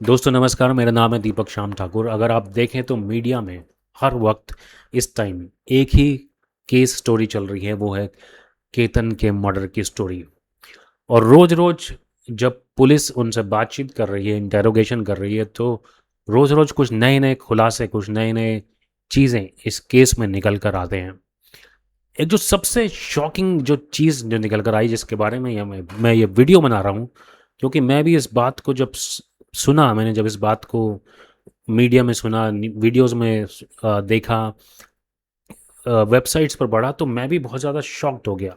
दोस्तों नमस्कार, मेरा नाम है दीपक श्याम ठाकुर। अगर आप देखें तो मीडिया में हर वक्त इस टाइम एक ही केस स्टोरी चल रही है, वो है केतन के मर्डर की स्टोरी। और रोज़ रोज़ जब पुलिस उनसे बातचीत कर रही है, इंटेरोगेशन कर रही है, तो रोज़ रोज़ कुछ नए नए खुलासे, कुछ नए नए चीज़ें इस केस में निकल कर आते हैं। एक जो सबसे शॉकिंग जो चीज़ जो निकल कर आई, जिसके बारे में मैं ये वीडियो बना रहा हूँ, क्योंकि मैं भी इस बात को जब सुना, मैंने जब इस बात को मीडिया में सुना, वीडियोस में देखा, वेबसाइट्स पर पढ़ा, तो मैं भी बहुत ज़्यादा शॉक्ड हो गया।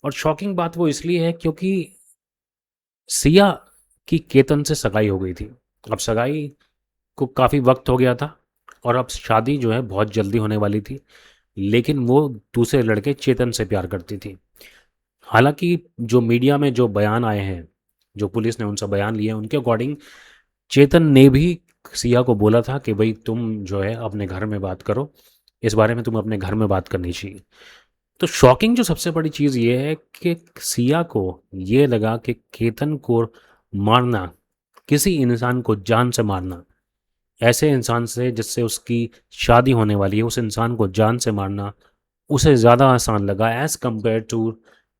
और शॉकिंग बात वो इसलिए है क्योंकि सिया की केतन से सगाई हो गई थी। अब सगाई को काफ़ी वक्त हो गया था और अब शादी जो है बहुत जल्दी होने वाली थी, लेकिन वो दूसरे लड़के चेतन से प्यार करती थी। हालांकि जो मीडिया में जो बयान आए हैं, जो पुलिस ने उनसे बयान लिए, उनके अकॉर्डिंग चेतन ने भी सिया को बोला था कि भाई तुम जो है अपने घर में बात करो, इस बारे में तुम अपने घर में बात करनी चाहिए। तो शॉकिंग जो सबसे बड़ी चीज़ ये है कि सिया को ये लगा कि केतन को मारना, किसी इंसान को जान से मारना, ऐसे इंसान से जिससे उसकी शादी होने वाली है, उस इंसान को जान से मारना उसे ज़्यादा आसान लगा as compare to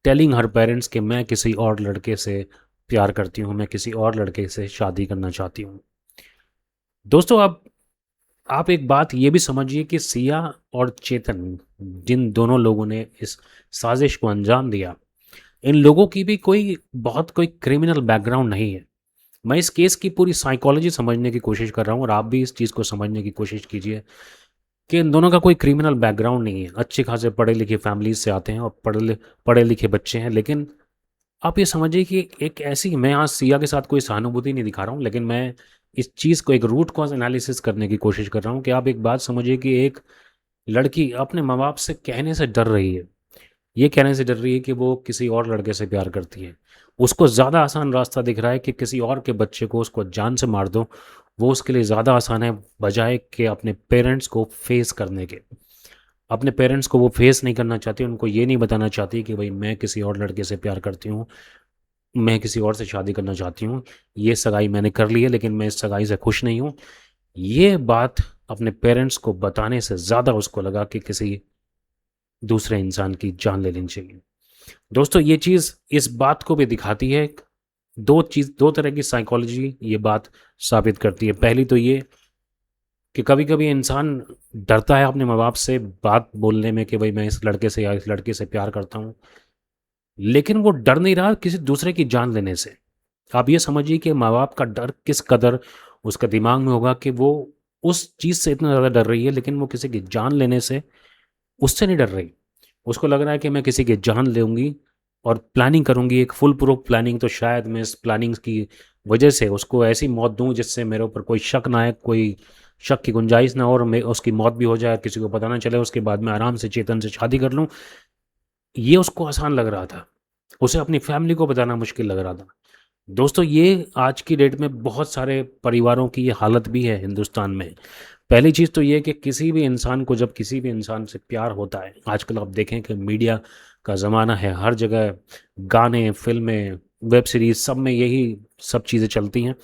telling her parents कि मैं किसी और लड़के से प्यार करती हूँ, मैं किसी और लड़के से शादी करना चाहती हूँ। दोस्तों, आप एक बात ये भी समझिए कि सिया और चेतन, जिन दोनों लोगों ने इस साजिश को अंजाम दिया, इन लोगों की भी कोई क्रिमिनल बैकग्राउंड नहीं है। मैं इस केस की पूरी साइकोलॉजी समझने की कोशिश कर रहा हूँ और आप भी इस चीज़ को समझने की कोशिश कीजिए कि इन दोनों का कोई क्रिमिनल बैकग्राउंड नहीं है। अच्छे खासे पढ़े लिखे फैमिलीज से आते हैं और पढ़े लिखे बच्चे हैं। लेकिन आप ये समझिए कि एक ऐसी, मैं आज सिया के साथ कोई सहानुभूति नहीं दिखा रहा हूँ, लेकिन मैं इस चीज़ को एक रूट कॉज एनालिसिस करने की कोशिश कर रहा हूँ कि आप एक बात समझिए कि एक लड़की अपने माँ बाप से कहने से डर रही है, ये कहने से डर रही है कि वो किसी और लड़के से प्यार करती है। उसको ज़्यादा आसान रास्ता दिख रहा है कि किसी और के बच्चे को उसको जान से मार दो, वो उसके लिए ज़्यादा आसान है, बजाय कि अपने पेरेंट्स को फेस करने के। अपने पेरेंट्स को वो फेस नहीं करना चाहती, उनको ये नहीं बताना चाहती कि भाई मैं किसी और लड़के से प्यार करती हूँ, मैं किसी और से शादी करना चाहती हूँ, ये सगाई मैंने कर ली है लेकिन मैं इस सगाई से खुश नहीं हूँ। ये बात अपने पेरेंट्स को बताने से ज़्यादा उसको लगा कि किसी दूसरे इंसान की जान ले लेनी चाहिए। दोस्तों, ये चीज़ इस बात को भी दिखाती है, दो तरह की साइकोलॉजी ये बात साबित करती है। पहली तो ये कि कभी-कभी इंसान डरता है अपने माँ-बाप से बात बोलने में कि भई मैं इस लड़के से या इस लड़की से प्यार करता हूँ, लेकिन वो डर नहीं रहा किसी दूसरे की जान लेने से। आप ये समझिए कि माँ-बाप का डर किस कदर उसके दिमाग में होगा कि वो उस चीज़ से इतना ज़्यादा डर रही है, लेकिन वो किसी की जान लेने से उससे नहीं डर रही। उसको लग रहा है कि मैं किसी की जान लूँगी और प्लानिंग करूँगी, एक फुल प्रूफ प्लानिंग, तो शायद मैं इस प्लानिंग की वजह से उसको ऐसी मौत दूँ जिससे मेरे ऊपर कोई शक ना आए, कोई शक की गुंजाइश ना हो और मैं उसकी मौत भी हो जाए, किसी को पता ना चले, उसके बाद मैं आराम से चेतन से शादी कर लूँ। ये उसको आसान लग रहा था। उसे अपनी फैमिली को बताना मुश्किल लग रहा था। दोस्तों, ये आज की डेट में बहुत सारे परिवारों की ये हालत भी है हिंदुस्तान में। पहली चीज़ तो ये है कि किसी भी इंसान को जब किसी भी इंसान से प्यार होता है, आजकल आप देखें कि मीडिया का ज़माना है, हर जगह गाने, फ़िल्में, वेब सीरीज़, सब में यही सब चीज़ें चलती हैं।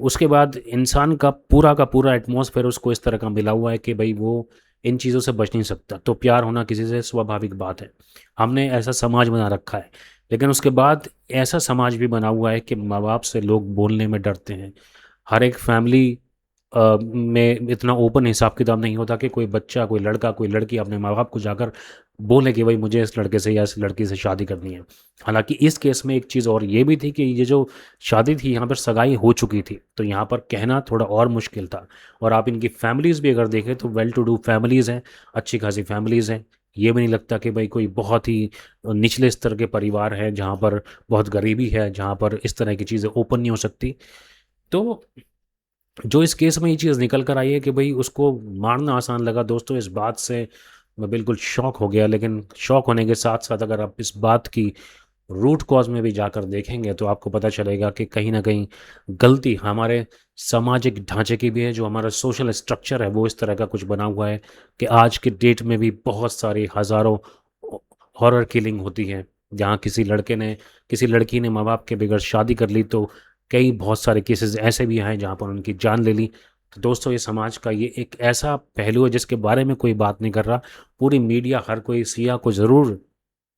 उसके बाद इंसान का पूरा एटमॉस्फेयर उसको इस तरह का मिला हुआ है कि भई वो इन चीज़ों से बच नहीं सकता, तो प्यार होना किसी से स्वाभाविक बात है। हमने ऐसा समाज बना रखा है। लेकिन उसके बाद ऐसा समाज भी बना हुआ है कि माँ-बाप से लोग बोलने में डरते हैं। हर एक फैमिली में इतना ओपन हिसाब-किताब नहीं होता कि कोई बच्चा, कोई लड़का, कोई लड़की अपने माँ-बाप को जाकर बोले कि भई मुझे इस लड़के से या इस लड़की से शादी करनी है। हालाँकि इस केस में एक चीज़ और ये भी थी कि ये जो शादी थी, यहाँ पर सगाई हो चुकी थी, तो यहाँ पर कहना थोड़ा और मुश्किल था। और आप इनकी फैमिलीज़ भी अगर देखें तो वेल टू डू फैमिलीज़ हैं, अच्छी-खासी फैमिलीज़ हैं। ये भी नहीं लगता कि भई कोई बहुत ही निचले स्तर के परिवार हैं, जहाँ पर बहुत गरीबी है, जहाँ पर इस तरह की चीज़ें ओपन नहीं हो सकती। तो जो इस केस में ये चीज़ निकल कर आई है कि भई उसको मारना आसान लगा, दोस्तों इस बात से मैं बिल्कुल शॉक हो गया। लेकिन शॉक होने के साथ-साथ अगर आप इस बात की रूट कॉज़ में भी जाकर देखेंगे तो आपको पता चलेगा कि कहीं न कहीं गलती हमारे सामाजिक ढाँचे की भी है, जो हमारा सोशल स्ट्रक्चर है वो इस तरह का कुछ बना हुआ है कि आज की डेट में भी बहुत सारी हज़ारों हॉरर किलिंग होती है, जहाँ किसी लड़की ने माँ-बाप के बगैर शादी कर ली, तो कई बहुत सारे केसेस ऐसे भी हैं जहाँ पर उनकी जान ले ली। तो दोस्तों, ये समाज का ये एक ऐसा पहलू है जिसके बारे में कोई बात नहीं कर रहा। पूरी मीडिया, हर कोई सिया को ज़रूर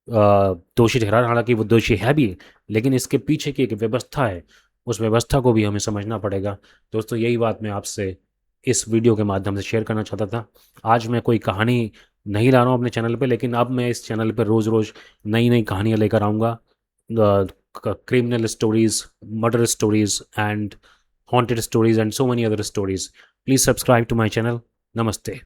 दोषी ठहरा रहा, हालांकि वो दोषी है भी, लेकिन इसके पीछे की एक व्यवस्था है, उस व्यवस्था को भी हमें समझना पड़ेगा। दोस्तों, यही बात मैं आपसे इस वीडियो के माध्यम से शेयर करना चाहता था। आज मैं कोई कहानी नहीं ला रहा हूँ अपने चैनल पे, लेकिन अब मैं इस चैनल पे रोज़ रोज़ नई नई कहानियाँ लेकर आऊँगा, criminal stories, murder stories, and haunted stories, and so many other stories. Please subscribe to my channel. Namaste.